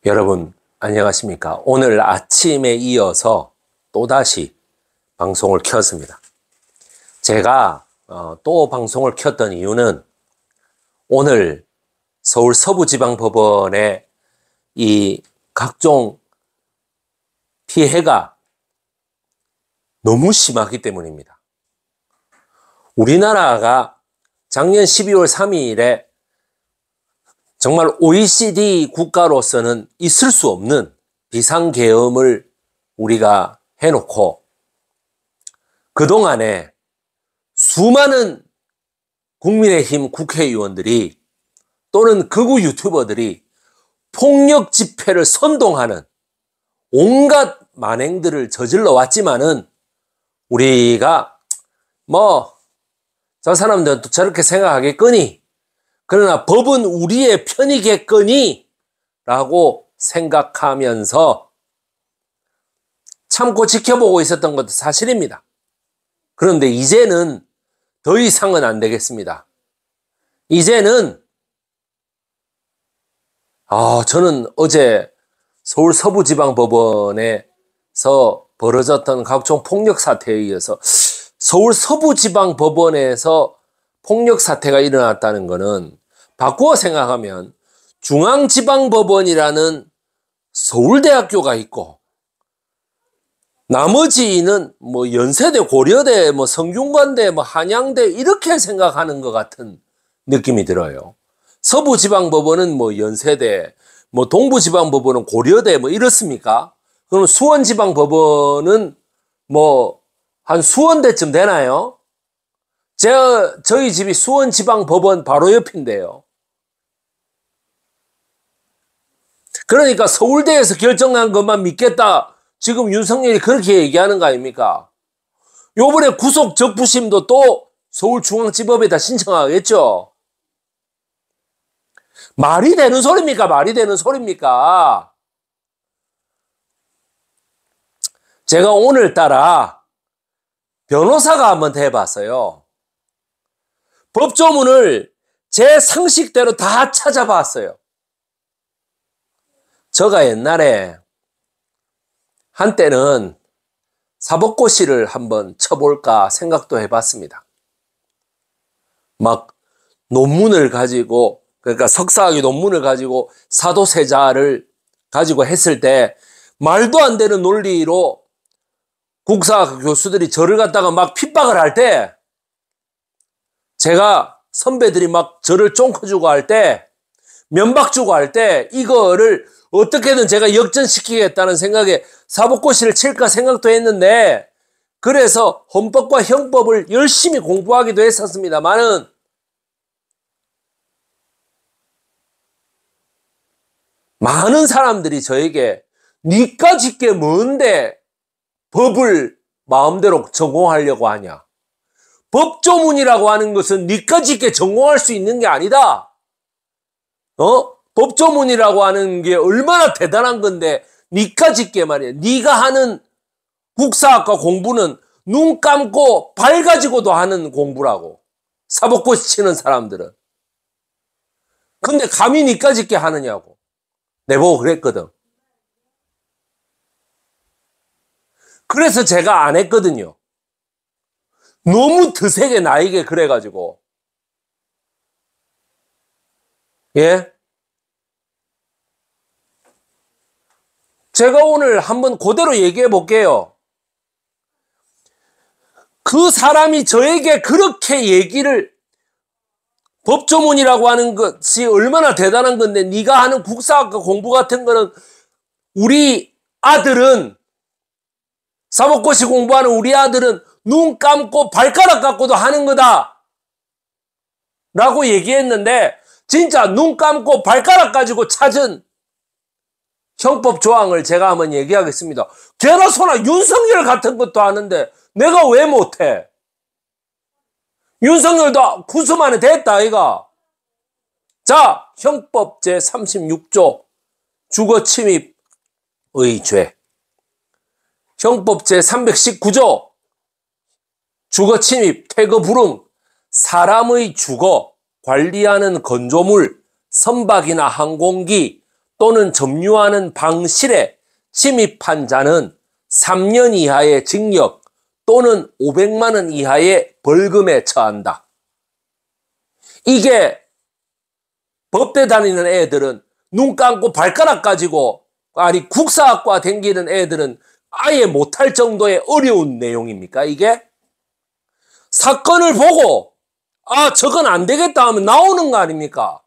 여러분 안녕하십니까? 오늘 아침에 이어서 또다시 방송을 켰습니다. 제가 또 방송을 켰던 이유는 오늘 서울 서부지방법원의 이 각종 피해가 너무 심하기 때문입니다. 우리나라가 작년 12월 3일에 정말 OECD 국가로서는 있을 수 없는 비상계엄을 우리가 해놓고 그동안에 수많은 국민의힘 국회의원들이 또는 극우 유튜버들이 폭력 집회를 선동하는 온갖 만행들을 저질러 왔지만은 우리가 저 사람들은 또 저렇게 생각하겠거니, 그러나 법은 우리의 편이겠거니 라고 생각하면서 참고 지켜보고 있었던 것도 사실입니다. 그런데 이제는 더 이상은 안 되겠습니다. 이제는 저는 어제 서울 서부지방법원에서 벌어졌던 각종 폭력 사태에 이어서 서울 서부지방법원에서 폭력 사태가 일어났다는 것은 바꾸어 생각하면 중앙지방법원이라는 서울대학교가 있고 나머지는 연세대, 고려대, 성균관대, 한양대 이렇게 생각하는 것 같은 느낌이 들어요. 서부지방법원은 연세대, 동부지방법원은 고려대 이렇습니까? 그럼 수원지방법원은 한 수원대쯤 되나요? 저희 집이 수원지방법원 바로 옆인데요. 그러니까 서울대에서 결정난 것만 믿겠다. 지금 윤석열이 그렇게 얘기하는 거 아닙니까? 요번에 구속 적부심도 또 서울중앙지법에다 신청하겠죠. 말이 되는 소리입니까? 말이 되는 소리입니까? 제가 오늘따라 변호사가 한번 돼봤어요. 법조문을 제 상식대로 다 찾아봤어요. 제가 옛날에 한때는 사법고시를 한번 쳐볼까 생각도 해봤습니다. 논문을 가지고, 그러니까 석사학위 논문을 가지고 사도세자를 가지고 했을 때 말도 안 되는 논리로 국사학 교수들이 저를 갖다가 핍박을 할 때, 제가 선배들이 저를 쫑커주고 할 때, 면박 주고 할 때, 이거를 어떻게든 제가 역전시키겠다는 생각에 사법고시를 칠까 생각도 했는데, 그래서 헌법과 형법을 열심히 공부하기도 했었습니다만은, 많은 사람들이 저에게 니까 짓게 뭔데 법을 마음대로 전공하려고 하냐. 법조문이라고 하는 것은 니까 짓게 전공할 수 있는 게 아니다. 법조문이라고 하는 게 얼마나 대단한 건데 니까 짓게 말이야. 니가 하는 국사학과 공부는 눈 감고 발 가지고도 하는 공부라고. 사법고시 치는 사람들은. 근데 감히 니까 짓게 하느냐고. 내보고 그랬거든. 그래서 제가 안 했거든요. 너무 드세게 나에게 그래가지고. 예? 제가 오늘 한번 그대로 얘기해 볼게요. 그 사람이 저에게 그렇게 얘기를, 법조문이라고 하는 것이 얼마나 대단한 건데 네가 하는 국사학과 공부 같은 거는 우리 아들은, 사법고시 공부하는 우리 아들은 눈 감고 발가락 갖고도 하는 거다 라고 얘기했는데, 진짜 눈 감고 발가락 가지고 찾은 형법 조항을 제가 한번 얘기하겠습니다. 개나 소나 윤석열 같은 것도 하는데 내가 왜 못해? 윤석열도 구수 만에 됐다 아이가. 자, 형법 제36조 주거침입의 죄, 형법 제319조 주거침입, 퇴거불응, 사람의 주거, 관리하는 건조물, 선박이나 항공기, 또는 점유하는 방실에 침입한 자는 3년 이하의 징역 또는 500만 원 이하의 벌금에 처한다. 이게 법대 다니는 애들은 눈 감고 발가락 가지고 아니 국사학과 다니는 애들은 아예 못할 정도의 어려운 내용입니까 이게? 사건을 보고 아 저건 안 되겠다 하면 나오는 거 아닙니까?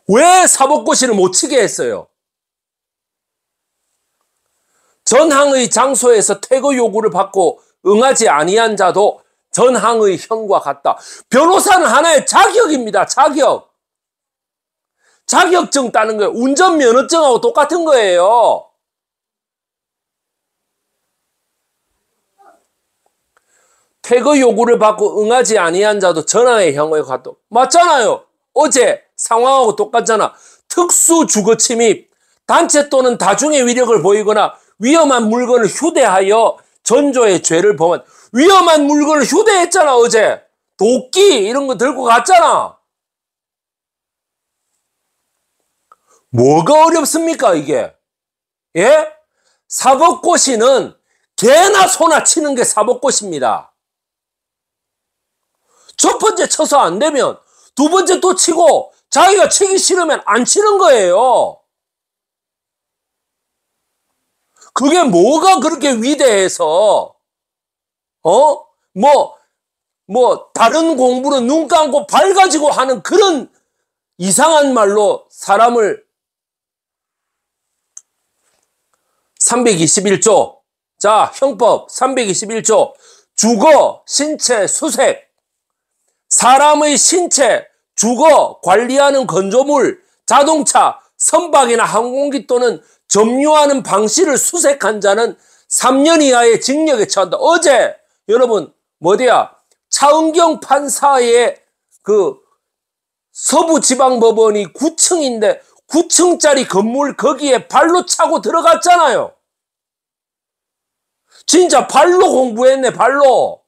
왜 사법고시를 못 치게 했어요? 전항의 장소에서 퇴거 요구를 받고 응하지 아니한 자도 전항의 형과 같다. 변호사는 하나의 자격입니다. 자격. 자격증 따는 거예요. 운전면허증하고 똑같은 거예요. 퇴거 요구를 받고 응하지 아니한 자도 전항의 형과 같다. 맞잖아요. 어제 상황하고 똑같잖아. 특수 주거 침입, 단체 또는 다중의 위력을 보이거나 위험한 물건을 휴대하여 전조의 죄를 범한 위험한 물건을 휴대했잖아 어제. 도끼 이런 거 들고 갔잖아. 뭐가 어렵습니까 이게? 예? 사법고시는 개나 소나 치는 게 사법고시입니다. 첫 번째 쳐서 안 되면 두 번째 또 치고 자기가 치기 싫으면 안 치는 거예요. 그게 뭐가 그렇게 위대해서 다른 공부는 눈 감고 발 가지고 하는 그런 이상한 말로 사람을 321조 자 형법 321조 주거 신체 수색 사람의 신체 주거 관리하는 건조물 자동차 선박이나 항공기 또는 점유하는 방실을 수색한 자는 3년 이하의 징역에 처한다. 어제 여러분 뭐디야 차은경 판사의 그 서부지방법원이 9층인데 9층짜리 건물 거기에 발로 차고 들어갔잖아요. 진짜 발로 공부했네 발로.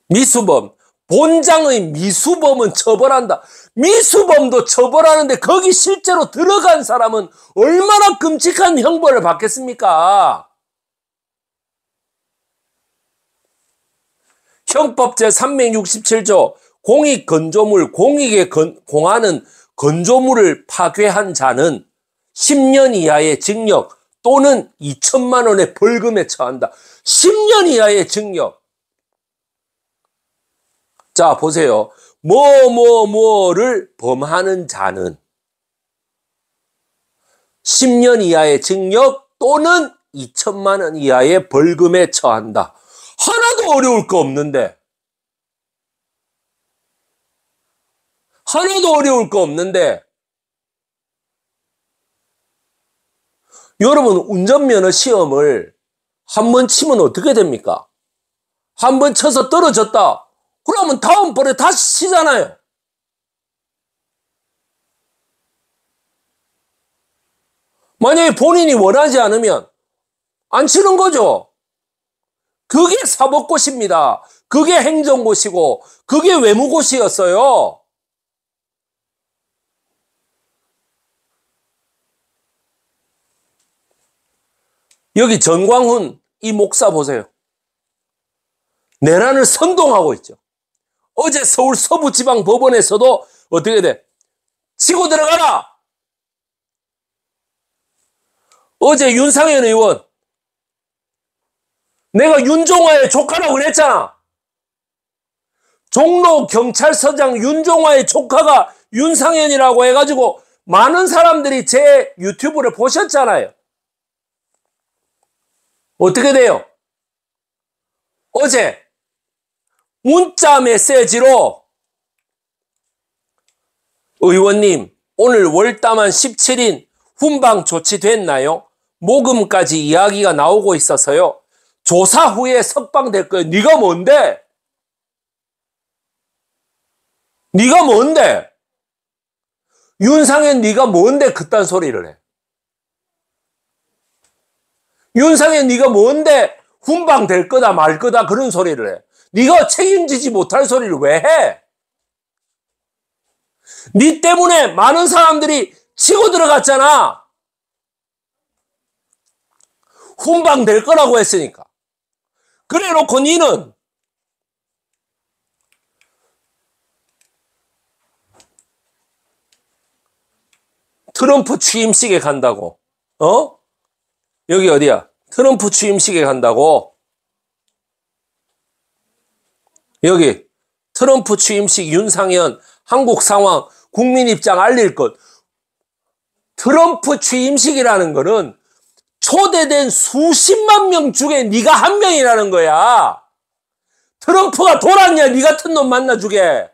미수범 본장의 미수범은 처벌한다. 미수범도 처벌하는데 거기 실제로 들어간 사람은 얼마나 끔찍한 형벌을 받겠습니까? 형법 제367조 공익건조물 공익에 공하는 건조물을 파괴한 자는 10년 이하의 징역 또는 2천만 원의 벌금에 처한다. 10년 이하의 징역. 자 보세요. 뭐를 범하는 자는 10년 이하의 징역 또는 2천만 원 이하의 벌금에 처한다. 하나도 어려울 거 없는데. 하나도 어려울 거 없는데. 여러분 운전면허 시험을 한 번 치면 어떻게 됩니까? 한 번 쳐서 떨어졌다. 그러면 다음번에 다시 치잖아요. 만약에 본인이 원하지 않으면 안 치는 거죠. 그게 사법고시입니다. 그게 행정고시고 그게 외무고시였어요. 여기 전광훈 이 목사 보세요. 내란을 선동하고 있죠. 어제 서울 서부지방법원에서도 어떻게 돼? 치고 들어가라! 어제 윤상현 의원 내가 윤종화의 조카라고 그랬잖아. 종로 경찰서장 윤종화의 조카가 윤상현이라고 해가지고 많은 사람들이 제 유튜브를 보셨잖아요. 어떻게 돼요? 어제 문자 메시지로 의원님 오늘 월담한 17인 훈방 조치됐나요? 모금까지 이야기가 나오고 있어서요. 조사 후에 석방될 거예요. 네가 뭔데? 네가 뭔데? 윤상현 네가 뭔데 그딴 소리를 해? 윤상현 네가 뭔데 훈방될 거다 말 거다 그런 소리를 해? 네가 책임지지 못할 소리를 왜 해? 네 때문에 많은 사람들이 치고 들어갔잖아. 훈방될 거라고 했으니까. 그래 놓고 니는 트럼프 취임식에 간다고. 여기 어디야? 트럼프 취임식에 간다고. 여기 트럼프 취임식 윤상현 한국 상황 국민 입장 알릴 것. 트럼프 취임식이라는 거는 초대된 수십만 명 중에 네가 한 명이라는 거야. 트럼프가 돌았냐? 네 같은 놈 만나주게.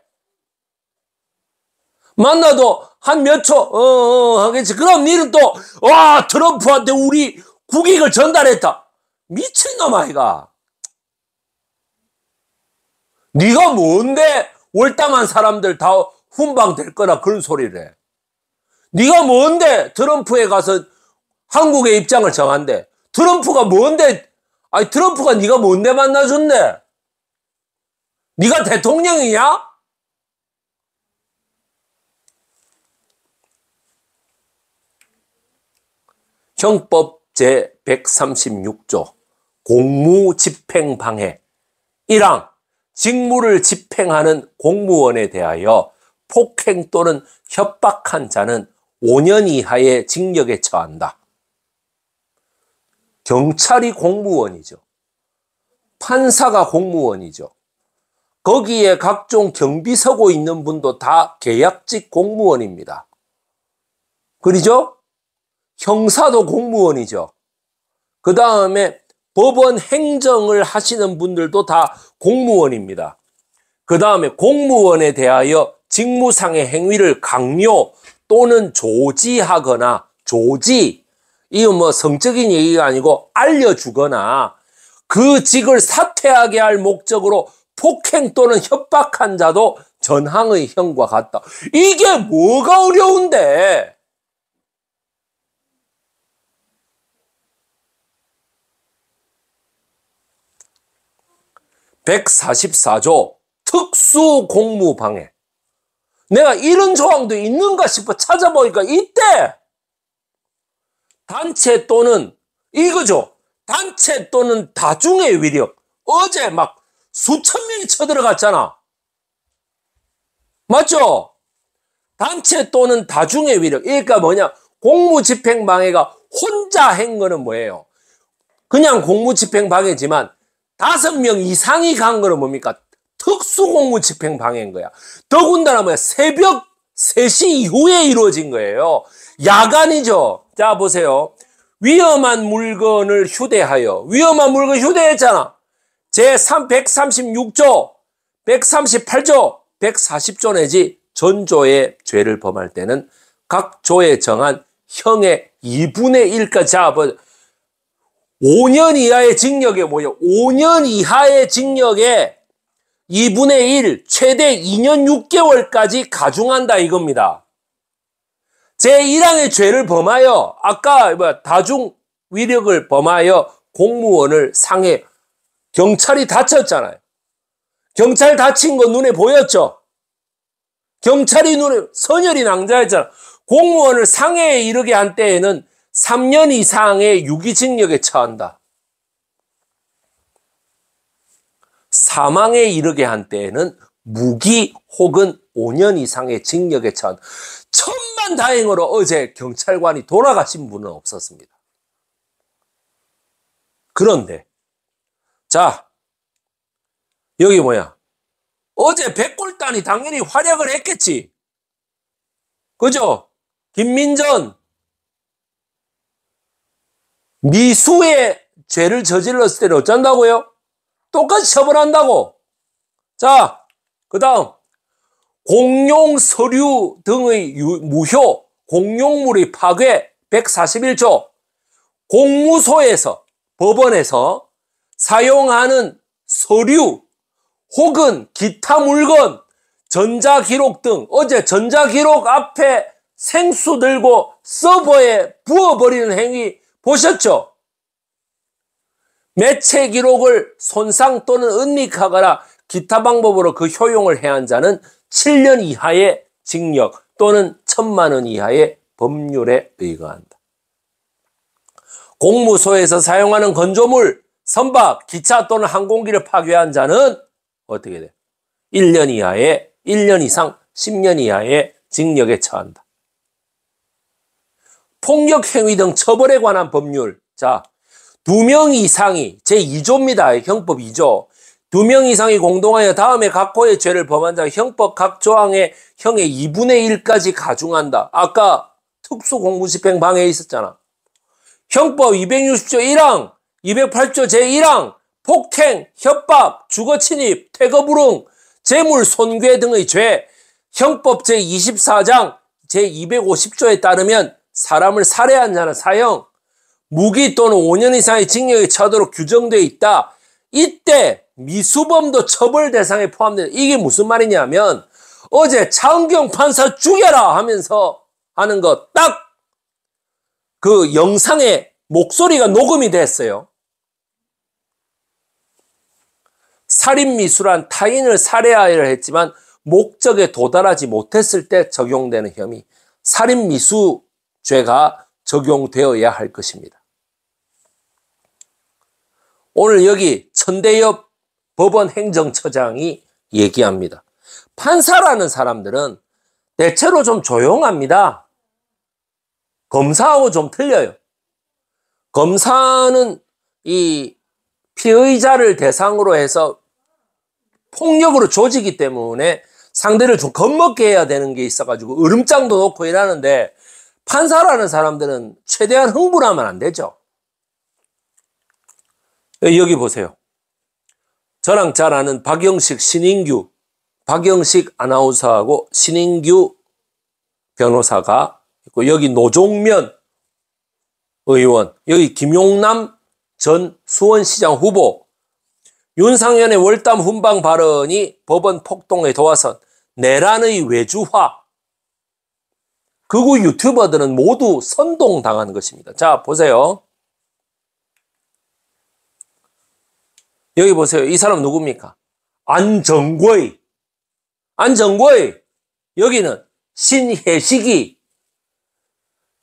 만나도 한 몇 초 하겠지. 그럼 니는 또 와 트럼프한테 우리 국익을 전달했다. 미친놈 아이가. 네가 뭔데 월담한 사람들 다 훈방될 거라 그런 소리를 해. 네가 뭔데 트럼프에 가서 한국의 입장을 정한대. 트럼프가 뭔데, 아니 트럼프가 네가 뭔데 만나줬네. 네가 대통령이냐? 형법 제136조 공무집행방해 1항 직무를 집행하는 공무원에 대하여 폭행 또는 협박한 자는 5년 이하의 징역에 처한다. 경찰이 공무원이죠. 판사가 공무원이죠. 거기에 각종 경비 서고 있는 분도 다 계약직 공무원입니다. 그러죠? 형사도 공무원이죠. 그 다음에 법원 행정을 하시는 분들도 다 공무원입니다. 그 다음에 공무원에 대하여 직무상의 행위를 강요 또는 조지하거나 조지, 이거 뭐 성적인 얘기가 아니고 알려주거나 그 직을 사퇴하게 할 목적으로 폭행 또는 협박한 자도 전항의 형과 같다. 이게 뭐가 어려운데? (144조) 특수공무방해. 내가 이런 조항도 있는가 싶어 찾아보니까 있대. 단체 또는 이거죠. 단체 또는 다중의 위력. 어제 막 수천 명이 쳐들어갔잖아. 맞죠? 단체 또는 다중의 위력. 그러니까 뭐냐? 공무집행방해가 혼자 한 거는 뭐예요? 그냥 공무집행방해지만 5명 이상이 간 거는 뭡니까? 특수공무집행방해인 거야. 더군다나 뭐야? 새벽 3시 이후에 이루어진 거예요. 야간이죠. 자, 보세요. 위험한 물건을 휴대하여. 위험한 물건 휴대했잖아. 제136조, 138조, 140조 내지 전조의 죄를 범할 때는 각 조에 정한 형의 2분의 1까지. 자, 5년 이하의 징역에 뭐예요? 5년 이하의 징역에 2분의 1, 최대 2년 6개월까지 가중한다 이겁니다. 제1항의 죄를 범하여, 아까 다중 위력을 범하여 공무원을 상해, 경찰이 다쳤잖아요. 경찰 다친 거 눈에 보였죠? 경찰이 눈에 선혈이 낭자했잖아. 공무원을 상해에 이르게 한 때에는 3년 이상의 유기징역에 처한다. 사망에 이르게 한 때에는 무기 혹은 5년 이상의 징역에 처한다. 천만다행으로 어제 경찰관이 돌아가신 분은 없었습니다. 그런데 자, 여기 뭐야? 어제 백골단이 당연히 활약을 했겠지. 그죠? 김민전 미수의 죄를 저질렀을 때는 어쩐다고요? 똑같이 처벌한다고. 자, 그 다음 공용 서류 등의 무효, 공용물의 파괴 141조 공무소에서 법원에서 사용하는 서류 혹은 기타 물건, 전자기록 등 어제 전자기록 앞에 생수 들고 서버에 부어버리는 행위 보셨죠? 매체 기록을 손상 또는 은닉하거나 기타 방법으로 그 효용을 해한 자는 7년 이하의 징역 또는 1,000만 원 이하의 법률에 의거한다. 공무소에서 사용하는 건조물, 선박, 기차 또는 항공기를 파괴한 자는 어떻게 돼? 1년 이상 10년 이하의 징역에 처한다. 폭력행위 등 처벌에 관한 법률. 자, 2명 이상이 제2조입니다. 형법 2조. 2명 이상이 공동하여 다음에 각 호의 죄를 범한 자 형법 각 조항의 형의 2분의 1까지 가중한다. 아까 특수공무집행 방해에 있었잖아. 형법 260조 1항, 208조 제1항, 폭행, 협박, 주거침입, 퇴거불응, 재물 손괴 등의 죄, 형법 제24장 제250조에 따르면 사람을 살해한 자는 사형, 무기 또는 5년 이상의 징역에 처하도록 규정되어 있다. 이때 미수범도 처벌 대상에 포함된다. 이게 무슨 말이냐면 어제 차은경 판사 죽여라 하면서 하는 거 딱 그 영상에 목소리가 녹음이 됐어요. 살인미수란 타인을 살해하려 했지만 목적에 도달하지 못했을 때 적용되는 혐의, 살인미수죄가 적용되어야 할 것입니다. 오늘 여기 천대엽 법원 행정처장이 얘기합니다. 판사라는 사람들은 대체로 좀 조용합니다. 검사하고 좀 틀려요. 검사는 이 피의자를 대상으로 해서 폭력으로 조지기 때문에 상대를 좀 겁먹게 해야 되는 게 있어가지고 으름장도 놓고 일하는데 판사라는 사람들은 최대한 흥분하면 안 되죠. 여기 보세요. 저랑 잘 아는 박영식 아나운서하고 신인규 변호사가 있고, 여기 노종면 의원, 여기 김용남 전 수원시장 후보, 윤상현의 월담 훈방 발언이 법원 폭동의 도화선, 내란의 외주화, 극우 유튜버들은 모두 선동당하는 것입니다. 자, 보세요. 여기 보세요. 이 사람 누굽니까? 안정거이. 여기는 신혜식이.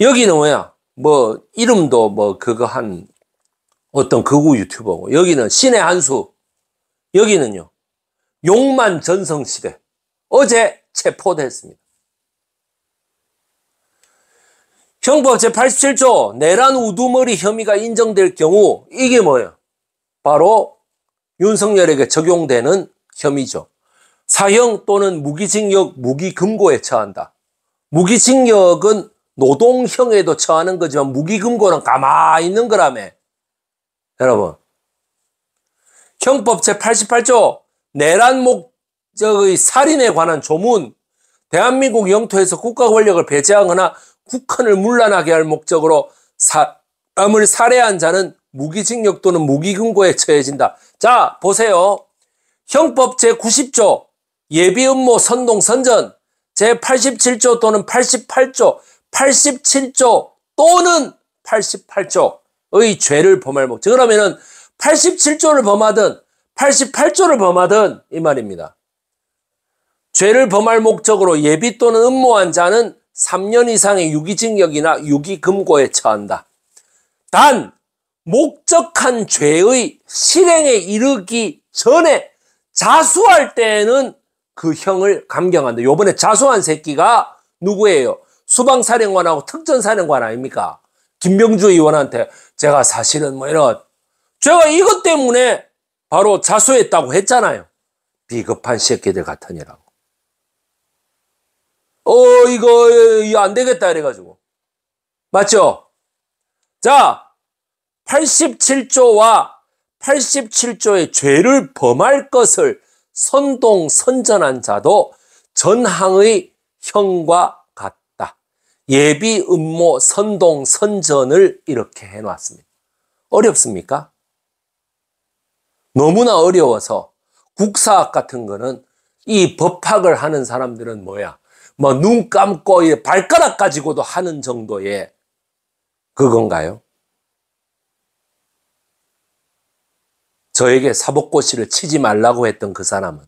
여기는 뭐야? 뭐 이름도 뭐 그거 한 어떤 극우 유튜버고. 여기는 신의 한수. 여기는요. 용만 전성시대. 어제 체포됐습니다. 형법 제87조 내란 우두머리 혐의가 인정될 경우 이게 뭐예요? 바로 윤석열에게 적용되는 혐의죠. 사형 또는 무기징역, 무기금고에 처한다. 무기징역은 노동형에도 처하는 거지만 무기금고는 가만히 있는 거라며. 여러분, 형법 제88조 내란 목적의 살인에 관한 조문, 대한민국 영토에서 국가 권력을 배제하거나 국헌을 문란하게 할 목적으로 사람을 살해한 자는 무기징역 또는 무기금고에 처해진다. 자, 보세요. 형법 제90조 예비음모 선동선전, 제87조 또는 88조, 87조 또는 88조의 죄를 범할 목적. 그러면은 87조를 범하든 88조를 범하든 이 말입니다. 죄를 범할 목적으로 예비 또는 음모한 자는 3년 이상의 유기징역이나 유기금고에 처한다. 단 목적한 죄의 실행에 이르기 전에 자수할 때에는 그 형을 감경한다. 요번에 자수한 새끼가 누구예요? 수방사령관하고 특전사령관 아닙니까? 김병주 의원한테 제가 사실은 뭐 이런 제가 이것 때문에 바로 자수했다고 했잖아요. 비겁한 새끼들 같으니라고. 이거 안 되겠다 이래가지고. 맞죠? 자, 87조와 87조의 죄를 범할 것을 선동선전한 자도 전항의 형과 같다. 예비, 음모, 선동, 선전을 이렇게 해놨습니다. 어렵습니까? 너무나 어려워서 국사학 같은 거는 이 법학을 하는 사람들은 뭐야? 뭐 눈 감고 발가락 가지고도 하는 정도의 그건가요? 저에게 사법고시를 치지 말라고 했던 그 사람은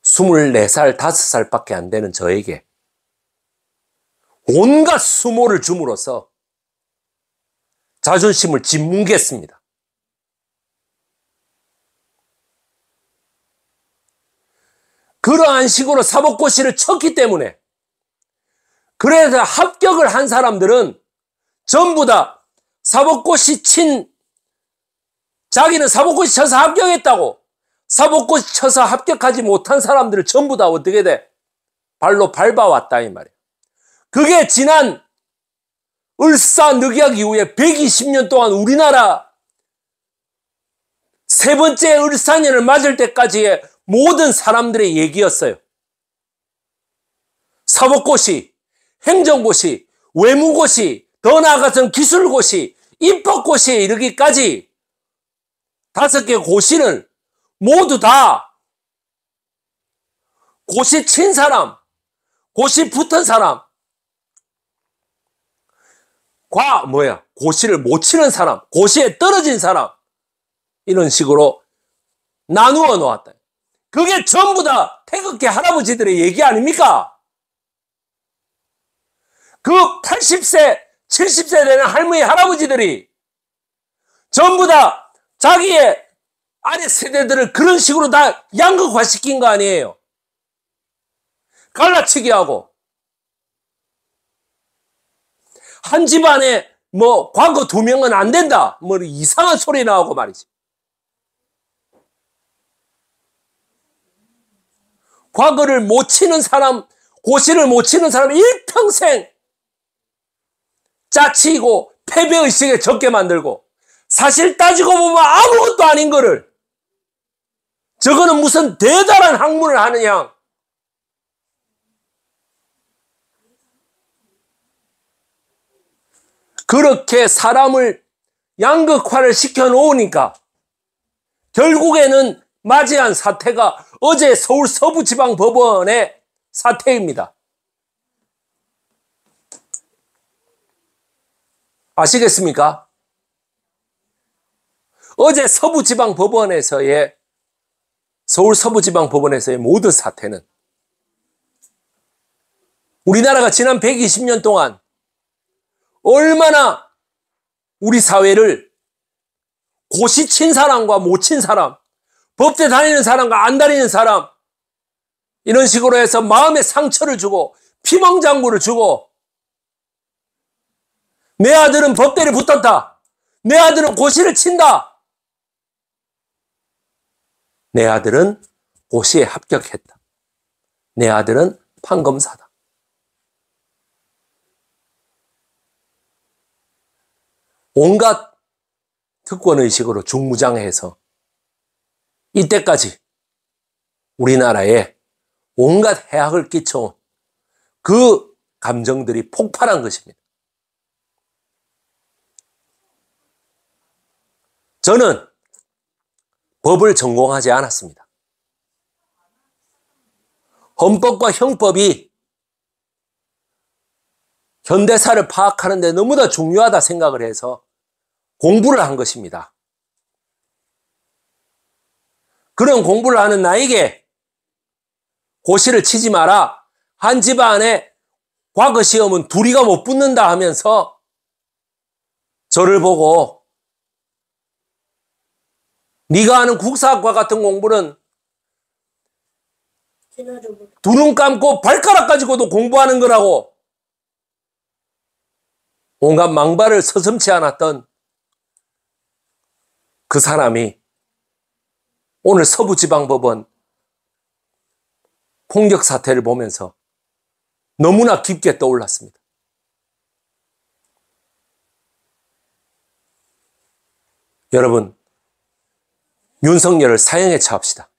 24살, 5살밖에 안 되는 저에게 온갖 수모를 줌으로써 자존심을 짓뭉갰습니다. 그러한 식으로 사법고시를 쳤기 때문에 그래서 합격을 한 사람들은 전부 다 사법고시 자기는 사법고시 쳐서 합격했다고 사법고시 쳐서 합격하지 못한 사람들을 전부 다 어떻게 돼? 발로 밟아왔다 이 말이에요. 그게 지난 을사늑약 이후에 120년 동안 우리나라 세 번째 을사년을 맞을 때까지의 모든 사람들의 얘기였어요. 사법고시, 행정고시, 외무고시, 더 나아가서는 기술고시, 입법고시에 이르기까지 5개 고시를 모두 다 고시 친 사람, 고시 붙은 사람, 고시를 못 치는 사람, 고시에 떨어진 사람, 이런 식으로 나누어 놓았다. 그게 전부 다 태극기 할아버지들의 얘기 아닙니까? 그 80세, 70세 되는 할머니, 할아버지들이 전부 다 자기의 아래 세대들을 그런 식으로 다 양극화시킨 거 아니에요. 갈라치기 하고 한 집안에 과거 2명은 안 된다 이상한 소리 나오고 말이지. 과거를 못 치는 사람, 고시를 못 치는 사람 일평생 짜치고 패배의식에 적게 만들고 사실 따지고 보면 아무것도 아닌 거를 저거는 무슨 대단한 학문을 하느냐. 그렇게 사람을 양극화를 시켜놓으니까 결국에는 맞이한 사태가 어제 서울 서부지방법원의 사태입니다. 아시겠습니까? 어제 서부지방법원에서의 서울 서부지방법원에서의 모든 사태는 우리나라가 지난 120년 동안 얼마나 우리 사회를 고시 친 사람과 못 친 사람, 법대 다니는 사람과 안 다니는 사람, 이런 식으로 해서 마음에 상처를 주고 피멍장구를 주고 내 아들은 법대를 붙었다. 내 아들은 고시를 친다. 내 아들은 고시에 합격했다. 내 아들은 판검사다. 온갖 특권의식으로 중무장해서 이때까지 우리나라에 온갖 해악을 끼쳐온 그 감정들이 폭발한 것입니다. 저는 법을 전공하지 않았습니다. 헌법과 형법이 현대사를 파악하는 데 너무나 중요하다 생각을 해서 공부를 한 것입니다. 그런 공부를 하는 나에게 고시를 치지 마라. 한 집안에 과거 시험은 둘이가 못 붙는다 하면서 저를 보고 네가 하는 국사학과 같은 공부는 두 눈 감고 발가락 가지고도 공부하는 거라고 온갖 망발을 서슴지 않았던 그 사람이 오늘 서부지방법원 폭력 사태를 보면서 너무나 깊게 떠올랐습니다. 여러분, 윤석열을 사형에 처합시다.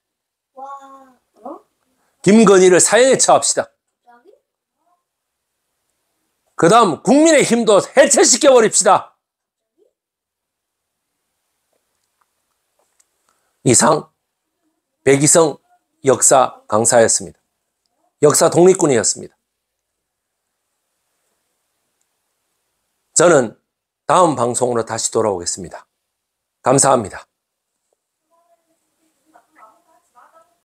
김건희를 사형에 처합시다. 그 다음 국민의힘도 해체시켜버립시다. 이상 백이성 역사 강사였습니다. 역사 독립군이었습니다. 저는 다음 방송으로 다시 돌아오겠습니다. 감사합니다.